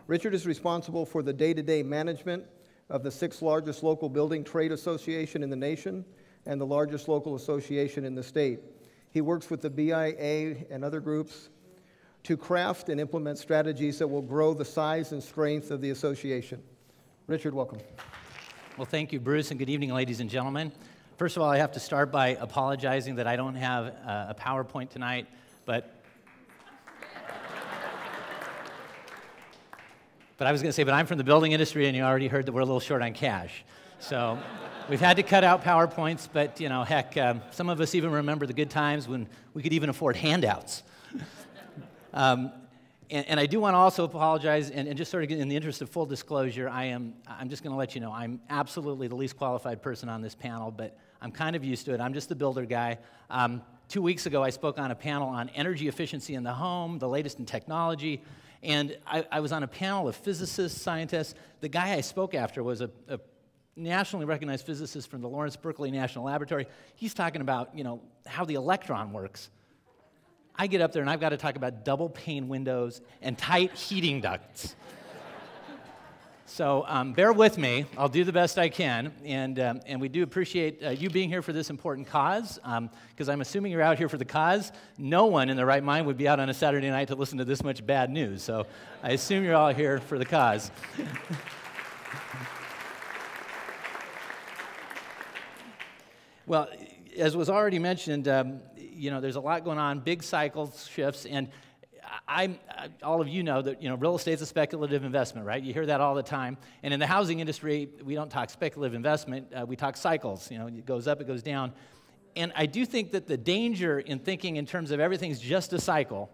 Richard is responsible for the day-to-day management of the 6th largest local building trade association in the nation and the largest local association in the state. He works with the BIA and other groups to craft and implement strategies that will grow the size and strength of the association. Richard, welcome. Well, thank you, Bruce, and good evening, ladies and gentlemen. First of all, I have to start by apologizing that I don't have a PowerPoint tonight, but I was going to say, but I'm from the building industry, and you already heard that we're a little short on cash. So we've had to cut out PowerPoints, but, you know, heck, some of us even remember the good times when we could even afford handouts. And I do want to also apologize, and just sort of in the interest of full disclosure, I'm just going to let you know I'm absolutely the least qualified person on this panel, but I'm kind of used to it. I'm just the builder guy. 2 weeks ago, I spoke on a panel on energy efficiency in the home, the latest in technology, and I was on a panel of physicists, scientists. The guy I spoke after was a nationally recognized physicist from the Lawrence Berkeley National Laboratory. He's talking about, you know, how the electron works. I get up there and I've got to talk about double pane windows and tight heating ducts. So bear with me. I'll do the best I can, and we do appreciate you being here for this important cause, because I'm assuming you're out here for the cause. No one in their right mind would be out on a Saturday night to listen to this much bad news, so I assume you're all here for the cause. Well, as was already mentioned, you know, there's a lot going on, big cycle shifts, and all of you know that, you know, real estate's a speculative investment, right? You hear that all the time. And in the housing industry, we don't talk speculative investment, we talk cycles. You know, it goes up, it goes down. And I do think that the danger in thinking in terms of everything's just a cycle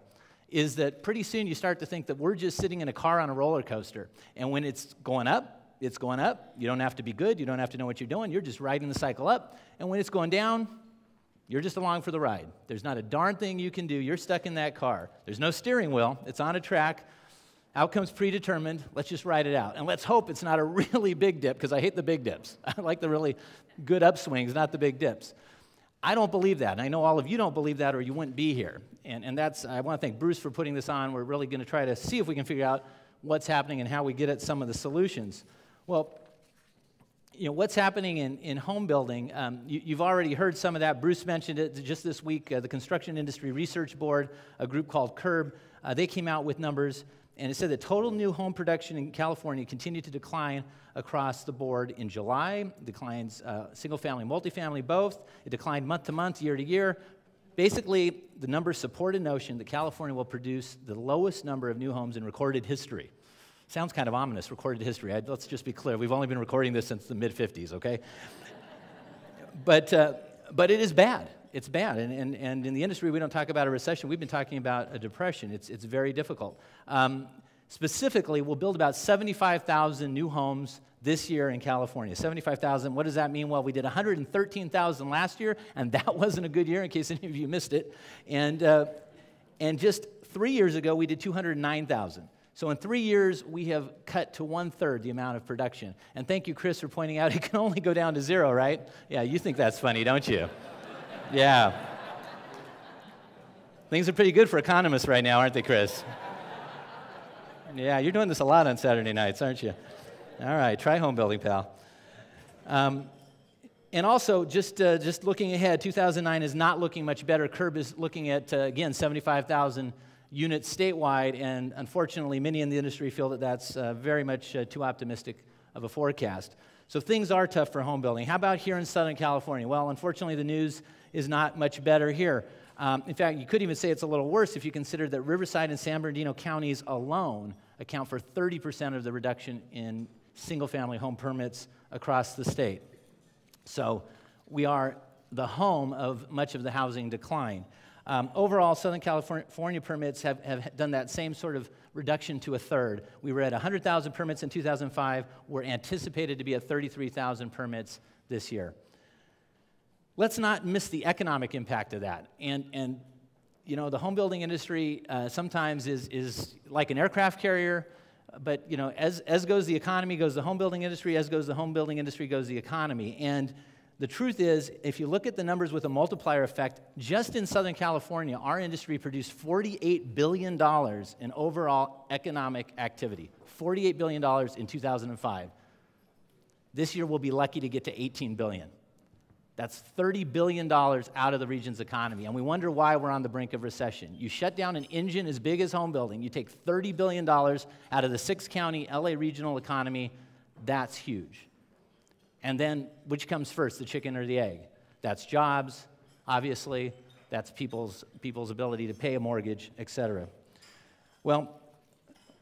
is that pretty soon you start to think that we're just sitting in a car on a roller coaster. And when it's going up, it's going up. You don't have to be good, you don't have to know what you're doing, you're just riding the cycle up. And when it's going down, you're just along for the ride. There's not a darn thing you can do. You're stuck in that car. There's no steering wheel. It's on a track. Outcome's predetermined. Let's just ride it out. And let's hope it's not a really big dip, because I hate the big dips. I like the really good upswings, not the big dips. I don't believe that. And I know all of you don't believe that, or you wouldn't be here. And that's, I want to thank Bruce for putting this on. We're really going to try to see if we can figure out what's happening and how we get at some of the solutions. Well, you know, what's happening in home building, you've already heard some of that. Bruce mentioned it just this week. The Construction Industry Research Board, a group called CURB, they came out with numbers, and it said that total new home production in California continued to decline across the board in July. Declines single-family, multifamily, both. It declined month to month, year to year. Basically, the numbers support a notion that California will produce the lowest number of new homes in recorded history. Sounds kind of ominous, recorded history. Let's just be clear. We've only been recording this since the mid-50s, okay? But it is bad. It's bad. And in the industry, we don't talk about a recession. We've been talking about a depression. It's very difficult. Specifically, we'll build about 75,000 new homes this year in California. 75,000, what does that mean? Well, we did 113,000 last year, and that wasn't a good year, in case any of you missed it. And just 3 years ago, we did 209,000. So in 3 years, we have cut to 1/3 the amount of production. And thank you, Chris, for pointing out it can only go down to 0, right? Yeah, you think that's funny, don't you? Yeah. Things are pretty good for economists right now, aren't they, Chris? Yeah, you're doing this a lot on Saturday nights, aren't you? All right, try home building, pal. And also, just looking ahead, 2009 is not looking much better. CURB is looking at, again, 75,000 units statewide, and unfortunately, many in the industry feel that that's very much too optimistic of a forecast. So things are tough for home building. How about here in Southern California? Well, unfortunately, the news is not much better here. In fact, you could even say it's a little worse if you consider that Riverside and San Bernardino counties alone account for 30% of the reduction in single-family home permits across the state. So we are the home of much of the housing decline. Overall, Southern California permits have done that same sort of reduction to 1/3. We were at 100,000 permits in 2005. We're anticipated to be at 33,000 permits this year. Let's not miss the economic impact of that. And you know, the home building industry sometimes is like an aircraft carrier, but you know, as goes the economy, goes the home building industry, as goes the home building industry, goes the economy. And The truth is, if you look at the numbers with a multiplier effect, just in Southern California, our industry produced $48 billion in overall economic activity. $48 billion in 2005. This year, we'll be lucky to get to $18 billion. That's $30 billion out of the region's economy, and we wonder why we're on the brink of recession. You shut down an engine as big as home building, you take $30 billion out of the 6-county LA regional economy, that's huge. And then, which comes first, the chicken or the egg? That's jobs, obviously, that's people's ability to pay a mortgage, et cetera. Well,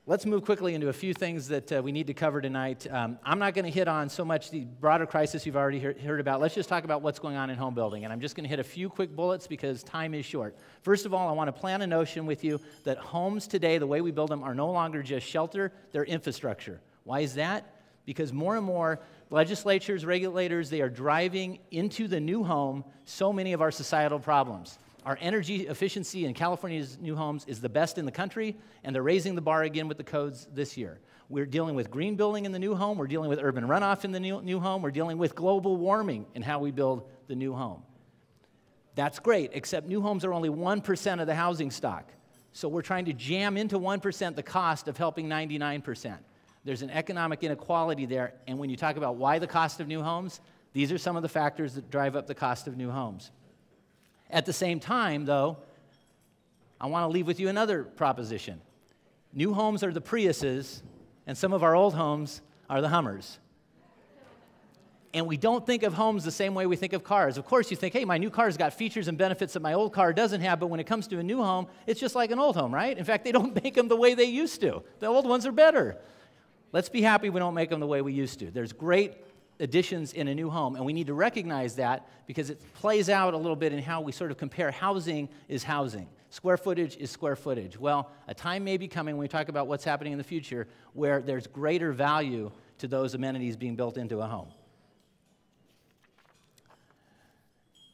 let's move quickly into a few things that we need to cover tonight. I'm not going to hit on so much the broader crisis you've already heard about. Let's just talk about what's going on in home building. And I'm just going to hit a few quick bullets because time is short. First of all, I want to plant a notion with you that homes today, the way we build them, are no longer just shelter, they're infrastructure. Why is that? Because more and more legislatures, regulators, they are driving into the new home so many of our societal problems. Our energy efficiency in California's new homes is the best in the country, and they're raising the bar again with the codes this year. We're dealing with green building in the new home. We're dealing with urban runoff in the new home. We're dealing with global warming in how we build the new home. That's great, except new homes are only 1% of the housing stock. So we're trying to jam into 1% the cost of helping 99%. There's an economic inequality there, and when you talk about why the cost of new homes, these are some of the factors that drive up the cost of new homes. At the same time, though, I want to leave with you another proposition. New homes are the Priuses, and some of our old homes are the Hummers. And we don't think of homes the same way we think of cars. Of course, you think, hey, my new car's got features and benefits that my old car doesn't have, but when it comes to a new home, it's just like an old home, right? In fact, they don't make them the way they used to. The old ones are better. Let's be happy we don't make them the way we used to. There's great additions in a new home, and we need to recognize that because it plays out a little bit in how we sort of compare housing is housing. Square footage is square footage. Well, a time may be coming when we talk about what's happening in the future where there's greater value to those amenities being built into a home.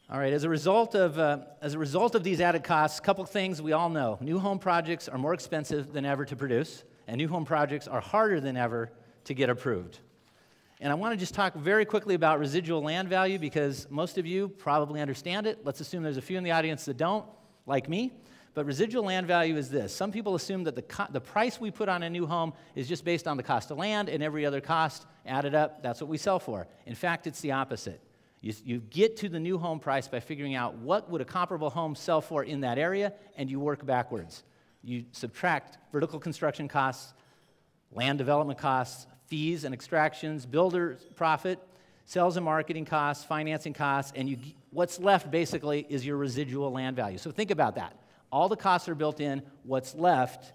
All right, as a result of these added costs, a couple things we all know. New home projects are more expensive than ever to produce, and new home projects are harder than ever to get approved. And I want to just talk very quickly about residual land value because most of you probably understand it. Let's assume there's a few in the audience that don't, like me. But residual land value is this. Some people assume that the price we put on a new home is just based on the cost of land and every other cost added up, that's what we sell for. In fact, it's the opposite. You get to the new home price by figuring out what would a comparable home sell for in that area, and you work backwards. You subtract vertical construction costs, land development costs, fees and extractions, builder's profit, sales and marketing costs, financing costs, and what's left basically is your residual land value. So think about that. All the costs are built in. What's left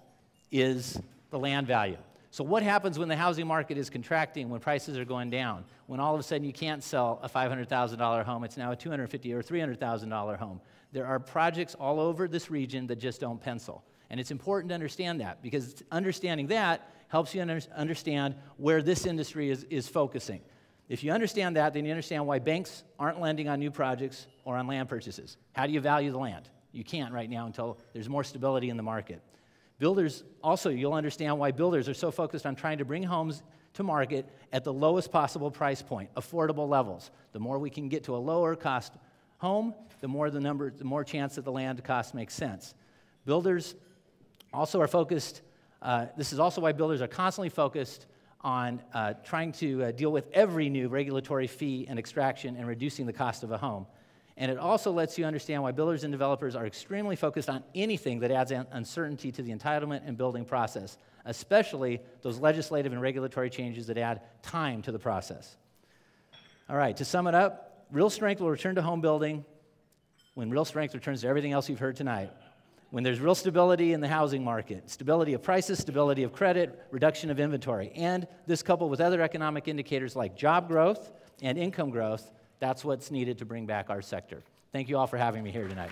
is the land value. So what happens when the housing market is contracting, when prices are going down, when all of a sudden you can't sell a $500,000 home, it's now a $250,000 or $300,000 home? There are projects all over this region that just don't pencil. And it's important to understand that because understanding that helps you understand where this industry is focusing. If you understand that, then you understand why banks aren't lending on new projects or on land purchases. How do you value the land? You can't right now until there's more stability in the market. Builders, also, you'll understand why builders are so focused on trying to bring homes to market at the lowest possible price point, affordable levels. The more we can get to a lower cost home, the more chance that the land cost makes sense. Builders also are focused, this is also why builders are constantly focused on trying to deal with every new regulatory fee and extraction and reducing the cost of a home. And it also lets you understand why builders and developers are extremely focused on anything that adds uncertainty to the entitlement and building process, especially those legislative and regulatory changes that add time to the process. All right, to sum it up, real strength will return to home building when real strength returns to everything else you've heard tonight. When there's real stability in the housing market, stability of prices, stability of credit, reduction of inventory, and this coupled with other economic indicators like job growth and income growth, that's what's needed to bring back our sector. Thank you all for having me here tonight.